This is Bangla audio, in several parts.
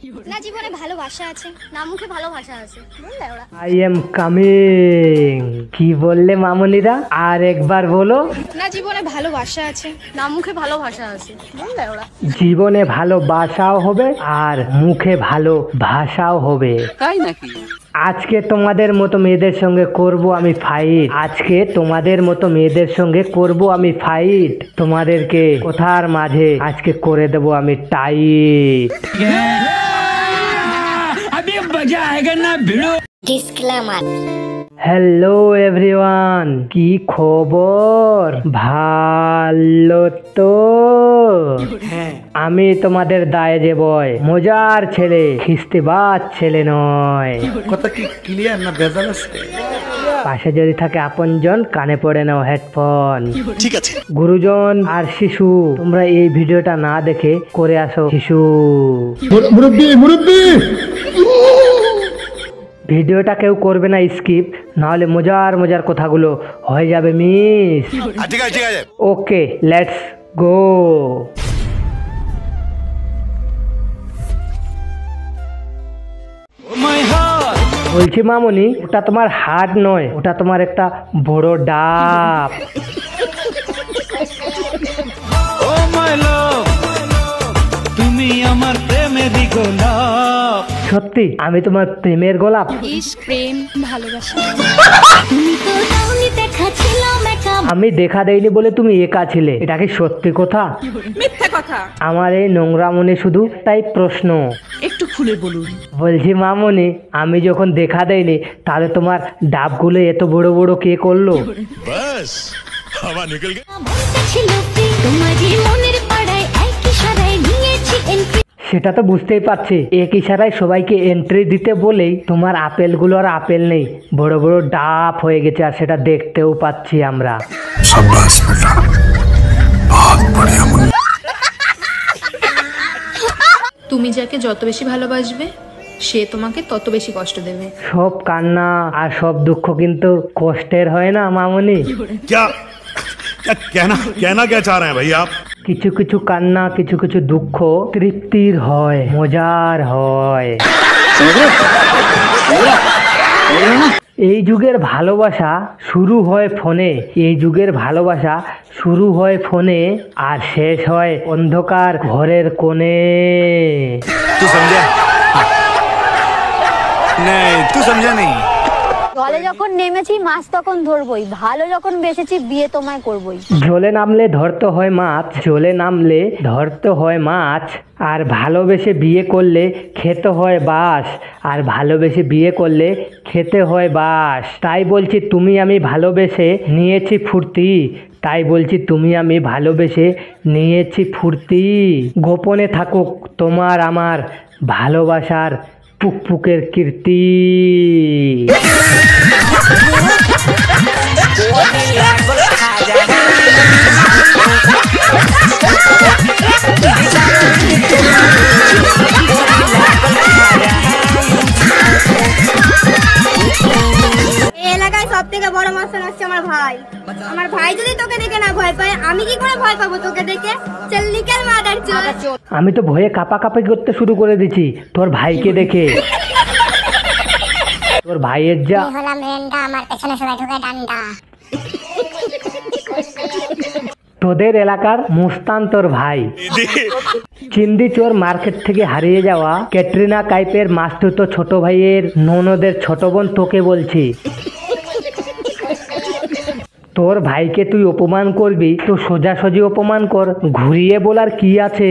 না জীবনে ভালোবাসা আছে, না মুখে ভালোবাসা আছে। বললে ওরা আই এম কামিং। কি বললে মামনিরা? আর একবার বলো। না জীবনে ভালোবাসা আছে, না মুখে ভালোবাসা আছে। বললে ওরা জীবনে ভালোবাসাও হবে আর মুখে ভালো ভাষাও হবে। তাই নাকি? আজকে তোমাদের মতো মেয়েদের সঙ্গে করব আমি ফাইট। আজকে তোমাদের মতো মেয়েদের সঙ্গে করব আমি ফাইট। তোমাদেরকে কথার মাঝে আজকে করে দেব আমি টাইট। ডিসক্লেমার। হ্যালো এভরিওয়ান, কি খবর? ভালো তো? আমি তোমাদের দায়ে যে বয়, মজার ছেলে, খিস্তিবাজ ছেলে নয়। কথা কি ক্লিয়ার না ভেজাল আছে? পাশে যদি থাকে আপনজন, কানে পড়ে নাও হেডফোন। ঠিক আছে। গুরুজন আর শিশু, তোমরা এই ভিডিওটা না দেখে করে আসো শিশু। মুরব্বি মুরব্বি, ভিডিওটা কেউ করবে না স্কিপ, নাহলে মজার মজার কথাগুলো হয়ে যাবে মিস। ঠিক আছে ঠিক আছে। ওকে, লেটস গো। বলছি মামনি, ওটা তোমার হার্ট নয়, ওটা তোমার একটা বড় ডাব। ও মাই লাভ, তুমি আমার প্রেমেরই গোলাপ। সত্যি আমি তোমার প্রেমের গোলাপ? ইস প্রেম ভালোবাসা। আমি দেখা দেইনি বলে তুমি একা ছিলে, এটা কি সত্যি কথা? মিথ্যে কথা। আমার এই নোংরা মনে শুধু তাই প্রশ্ন। একটু খুলে বলুন। বলছি মামনি, আমি যখন দেখা দেয়নি তাহলে তোমার ডাবগুলো এত বড় বড় কে করলো? বাস হাওয়া নিকল গে। সেটা তো বুঝতেই পারছি, এক ইশারায় সবাইকে এন্ট্রি দিতে বলেই তোমার আপেলগুলো আর আপেল নেই, বড় বড় ডাব হয়ে গেছে, আর সেটা দেখতেও পাচ্ছি আমরা। শাবাশ বেটা, বহুত বড়িয়া। তুমি যাকে যত বেশি ভালোবাসবে সে তোমাকে তত বেশি কষ্ট দেবে। সব কান্না আর সব দুঃখ কিন্তু কষ্টের হয় না মামনি। क्या क्या कहना क्या चाह रहे हैं भाई आप? কিছু কিছু কান্না, কিছু কিছু দুঃখ তৃপ্তির হয়, মজার হয়। এই যুগের ভালোবাসা শুরু হয় ফোনে, এই যুগের ভালোবাসা শুরু হয় ফোনে আর শেষ হয় অন্ধকার ঘরের কোণে। तू समझा? नहीं तू समझा नहीं। জলে যখন নেমেছি মাছ তখন ধরবই, ভালো যখন বেসেছি বিয়ে তোমায় করবই। জলে নামলে ধরতে হয় মাছ, জলে নামলে ধরতে হয় মাছ, আর ভালোবেসে বিয়ে করলে খেতে হয় বাস, আর ভালোবেসে বিয়ে করলে খেতে হয় বাস। তাই বলছি তুমি আমি ভালোবেসে নিয়েছি ফুর্তি, তাই বলছি তুমি আমি ভালোবেসে নিয়েছি ফুর্তি। গোপনে থাকুক তোমার আমার ভালোবাসার পুকপুকের কীর্তি। এলাকায় সব থেকে বড় মাস্টার হচ্ছে আমার ভাই। আমার ভাই যদি তোকে দেখে না ভয় পায়, আমি কি করে ভয় পাবো তোকে দেখে? চল নিকল মাদার চোর। আমি তো ভয়ে কাঁপাকাঁপি করতে শুরু করে দিছি তোর ভাইকে দেখে। তোর ভাইয়ের যা হলাম রেন্ডা, আমার পেছনে সবাই ঢুকে ডান্ডা। তোদের এলাকার মুস্তান তোর ভাই। চিন্দি চোর মার্কেট থেকে হারিয়ে যাওয়া ক্যাটরিনা কাইফের মাস্তুতো ছোট ভাইয়ের ননদের ছোট বোন তোকে বলছি। তোর ভাইকে তুই অপমান করবি তো সোজাসুজি অপমান কর, ঘুরিয়ে বলার কি আছে?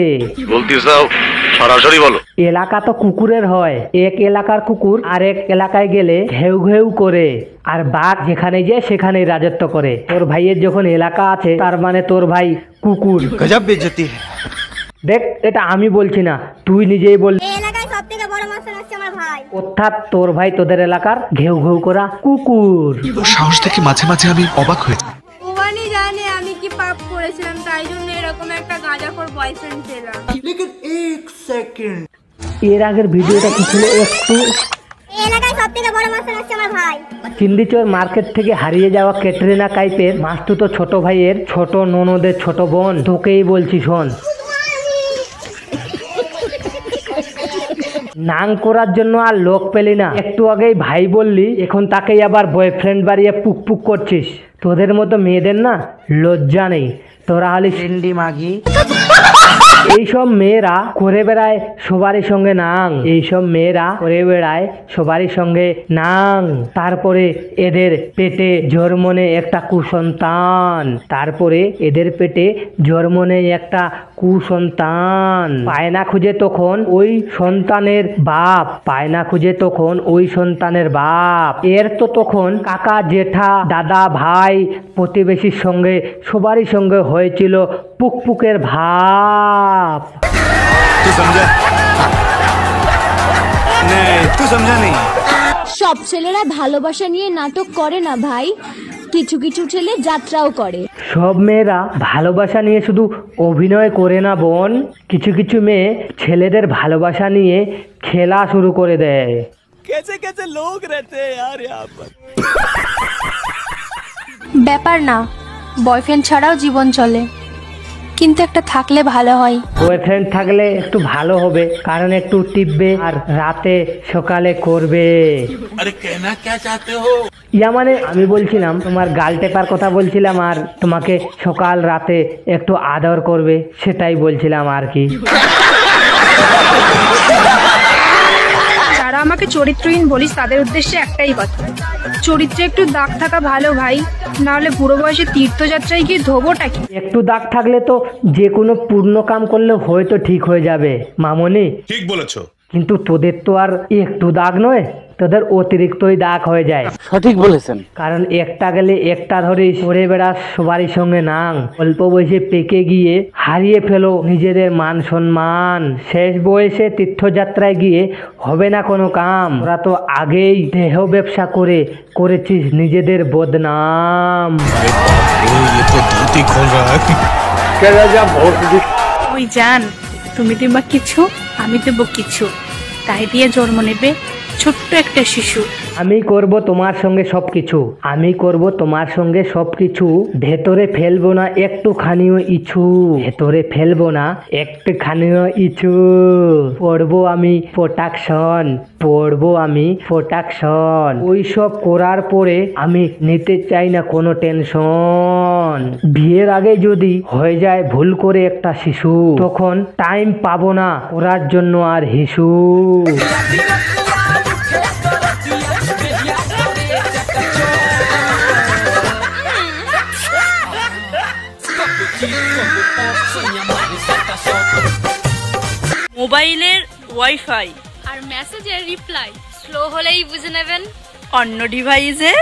সরাসরি বলো। এলাকা তো কুকুরের হয়, এক এলাকার কুকুর আরেক এলাকায় গেলে ঘেউ ঘেউ করে, আর বাঘ যেখানে যায় সেখানেই রাজত্ব করে। তোর ভাইয়ের যখন এলাকা আছে তার মানে তোর ভাই কুকুর। গজব বেইজ্জতি। দেখ, এটা আমি বলছি না, তুই নিজেই বল। এই এলাকায় সব থেকে বড় মাস্টার হচ্ছে আমার ভাই। অর্থাৎ তোর ভাই তোদের এলাকার ঘেউ ঘেউ করা কুকুর। সাহস থেকে মাঝে মাঝে আমি অবাক হয়ে যাই। ভগবানই জানে আমি কি পাপ করেছিলাম, তাই জন্য এরকম একটা গাঁজাখোর বয়ফ্রেন্ড পেলাম। এর আগের ভিডিওটা কি ছিল একটু? এই এলাকায় সব থেকে বড় মাস্টার হচ্ছে আমার ভাই। চিন্দিচর মার্কেট থেকে হারিয়ে যাওয়া ক্যাটরিনা কাইফের মাস্তুতো ছোট ভাইয়ের ছোট ননদের ছোট বোন তোকেই বলছি, শোন। নাং করার জন্য আর লোক পেলি না, একটু আগেই ভাই বললি, এখন তাকেই আবার বয়ফ্রেন্ড বাড়িয়ে পুক পুক করছিস। তোদের মতো মেয়েদের না লজ্জা নেই, তোরা হলি সিন্ডি মাগি। এইসব মেয়েরা করে বেড়ায় সবারই সঙ্গে নাং, এইসব মেয়েরা করে বেড়ায় সবারই সঙ্গে নাং, তারপরে এদের পেটে জন্মনে একটা কুসন্তান, তারপরে এদের পেটে জন্মনে একটা কুসন্তান পায় না খুঁজে তখন ওই সন্তানের বাপ, পায় না খুঁজে তখন ওই সন্তানের বাপ। এর তো তখন কাকা জেঠা দাদা ভাই প্রতিবেশীর সঙ্গে সবারই সঙ্গে হয়েছিল পুকপুকের ভাব। तू समझा नहीं, तू समझा नहीं। সব ছেলেরা ভালোবাসা নিয়ে নাটক করে না ভাই, কিছু কিছু ছেলে যাত্রাও করে। সব মেয়েরা ভালোবাসা নিয়ে শুধু অভিনয় করে না বোন, কিছু কিছু মেয়ে ছেলেদের ভালোবাসা নিয়ে খেলা শুরু করে দেয়। कैसे कैसे लोग रहते हैं यार यहाँ पर। ব্যাপার না, বয়ফ্রেন্ড ছাড়াও জীবন চলে, কিন্তু একটা থাকলে ভালো হয়। বয়ফ্রেন্ড থাকলে একটু ভালো হবে, কারণ একটু টিপবে আর রাতে সকালে করবে। अरे कहना क्या चाहते हो? ইয়া মানে আমি বলছিলাম তোমার গাল টেপার কথা বলছিলাম, আর তোমাকে সকাল রাতে একটু আদর করবে, সেটাই বলছিলাম আর কি। যারা আমাকে চরিত্রহীন বলিস তাদের উদ্দেশ্যে একটাই কথা, চরিত্রে একটু দাগ থাকা ভালো ভাই, না হলে বুড়ো বয়সে তীর্থযাত্রায় গিয়ে ধোবোটা কি। একটু দাগ থাকলে তো যে কোনো পূর্ণ কাম করলে হয়তো ঠিক হয়ে যাবে মামনি, ठीक बोलेছো। কিন্তু তোদের তো আর একটু দাগ নয়, তোদের অতিরিক্তই দাগ হয়ে যায়। সঠিক বলেছেন। কারণ একটা গেলে একটা ধরে করে বেড়াস সবারই সঙ্গে নাং, অল্প বয়সে পেকে গিয়ে হারিয়ে ফেলো নিজেদের মান সম্মান, শেষ বয়সে তীর্থযাত্রায় গিয়ে হবে না কোনো কাম। ওরা তো আগেই দেহ ব্যবসা করে করেছিস নিজেদের বদনাম। ये तो धोती खोल रहा है। ওই জান, তুমি দিবা কিছু, আমি দেব কিছু, তাই দিয়ে জন্ম নেবে ছোট্ট একটা শিশু। আমি করব তোমার সঙ্গে সবকিছু, আমি করব তোমার সঙ্গে সবকিছু, ভেতরে ফেলবো না একটুখানিও ইছু, ভেতরে ফেলবো না একটুখানিও ইছু। পড়বো আমি প্রোটেকশন, পড়বো আমি প্রোটেকশন। ওই সব করার পরে আমি নিতে চাই না কোনো টেনশন। বিয়ের আগে যদি হয়ে যায় ভুল করে একটা শিশু, তখন টাইম পাবো না করার জন্য আর হিসু। মোবাইলের ওয়াইফাই আর মেসেজের রিপ্লাই স্লো হলেই বুঝে নেবেন অন্য ডিভাইসে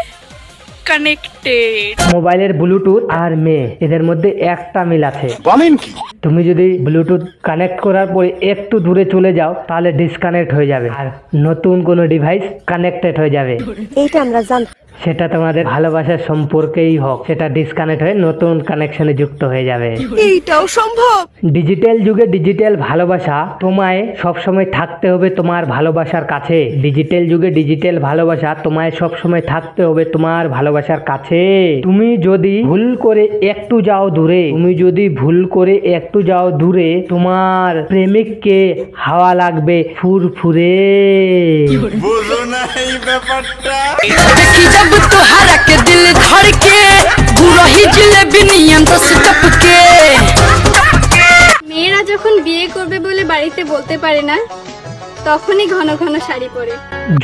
কানেক্টেড। মোবাইলের ব্লুটুথ আর মেয়ে এদের মধ্যে একটা মিল আছে। বলেন কি? তুমি যদি ব্লুটুথ কানেক্ট করার পরে একটু দূরে চলে যাও তাহলে ডিসকানেক্ট হয়ে যাবে, আর নতুন কোনো ডিভাইস কানেক্টেড হয়ে যাবে। এইটা আমরা জানতাম। সেটা তোমাদের ভালোবাসার সম্পর্কেই হোক, সেটা ডিসকানেক্ট হয়ে নতুন কানেকশনে যুক্ত হয়ে যাবে। এইটাও সম্ভব? ডিজিটাল যুগে ডিজিটাল ভালোবাসা, তোমায় সবসময় থাকতে হবে তোমার ভালোবাসার কাছে। ডিজিটাল যুগে ডিজিটাল ভালোবাসা, তোমায় সবসময় থাকতে হবে তোমার ভালোবাসার কাছে। তুমি যদি ভুল করে একটু যাও দূরে, তুমি যদি ভুল করে একটু যাও দূরে, তোমার প্রেমিককে হাওয়া লাগবে ফুরফুরে। বুঝো না এই ব্যাপারটা। দেখি যাব তোহারা के दिल धड़ के गुरही जिलेबी नियम तो टपके। মেয়েরা যখন বিয়ে করবে বলে বাড়িতে বলতে পারে না, তখনই ঘন ঘন শাড়ি পরে।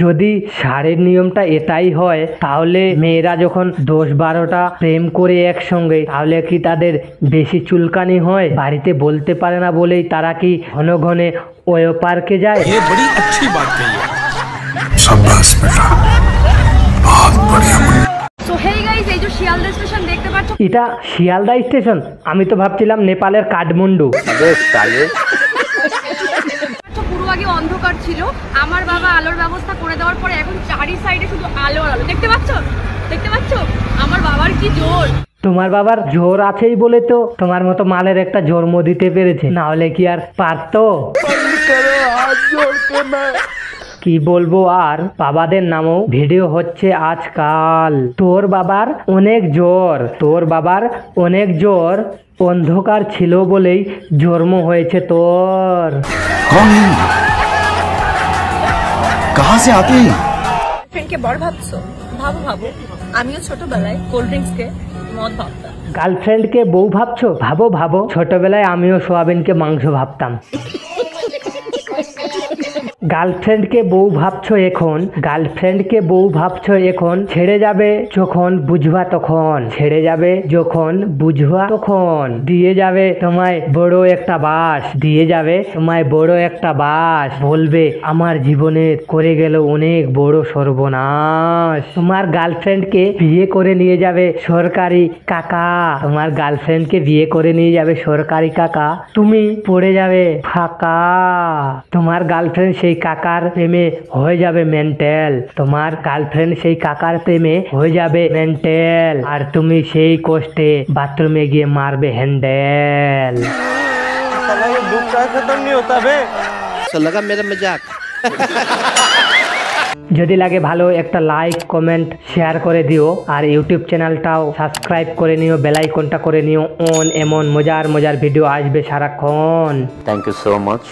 যদি শাড়ির নিয়মটা এটাই হয়, তাহলে মেয়েরা যখন 10-12টা প্রেম করে একসঙ্গে, তাহলে কি তাদের বেশি চুলকানি হয়? বাড়িতে বলতে পারে না বলেই তারা কি ঘন ঘনে ওই পার্কে যায়? ये बड़ी अच्छी बात कही है। शाबाश बेटा, बहुत बढ़िया। সো হেই গাইস, এই যে শিয়ালদা স্টেশন দেখতে পাচ্ছ, এটা শিয়ালদা স্টেশন? আমি তো ভাবছিলাম নেপালের কাঠমান্ডু। পুরো আগে অন্ধকার ছিল, আমার বাবা আলোর ব্যবস্থা করে দেওয়ার পরে এখন চারি সাইডে শুধু আলো আর আলো। দেখতে পাচ্ছ, দেখতে পাচ্ছ আমার বাবার কি জোর। তোমার বাবার জোর আছেই বলে তো তোমার মতো মালের একটা জন্ম দিতে পেরেছে, না হলে কি আর পারতো? কি বলবো আর, বাবাদের নামও ভিডিও হচ্ছে আজকাল। তোর বাবার অনেক জোর, তোর বাবার অনেক জোর, অন্ধকার ছিল বলেই জন্ম হয়েছে তোর। कहाँ से आते हैं? ফ্রেন্ডকে বড় ভাবছো? ভাবো ভাবো, আমিও ছোটবেলায় কোল্ড ড্রিঙ্কসকে মদ ভাবতাম। গার্লফ্রেন্ডকে বউ ভাবছো? ভাবো ভাবো, ছোটবেলায় আমিও সোয়াবিনকে মাংস ভাবতাম। গার্লফ্রেন্ডকে বউ ভাবছো এখন, গার্লফ্রেন্ডকে বউ ভাবছো এখন, ছেড়ে যাবে যখন বুঝবা তখন, ছেড়ে যাবে যখন বুঝবা তখন, দিয়ে যাবে তোমায় বড় একটা বাস, দিয়ে যাবে তোমায় বড় একটা বাস, বলবে আমার জীবনের করে গেল অনেক বড় সর্বনাশ। তোমার গার্লফ্রেন্ডকে বিয়ে করে নিয়ে যাবে সরকারি কাকা, তোমার গার্লফ্রেন্ডকে বিয়ে করে নিয়ে যাবে সরকারি কাকা, তুমি পড়ে যাবে ফাঁকা। তোমার গার্লফ্রেন্ড সেই কাকার প্রেমে হয়ে যাবে মেন্টাল, তোমার গার্লফ্রেন্ড সেই কাকার প্রেমে হয়ে যাবে মেন্টাল, আর তুমি সেই কষ্টে বাথরুমে গিয়ে মারবে হ্যান্ডেল। যদি লাগে ভালো একটা লাইক কমেন্ট শেয়ার করে দিও, আর ইউটিউব চ্যানেলটাও সাবস্ক্রাইব করে নিও, বেল আইকনটা করে নিও অন, এমন মজার মজার ভিডিও আসবে সারাক্ষণ। Thank you so much.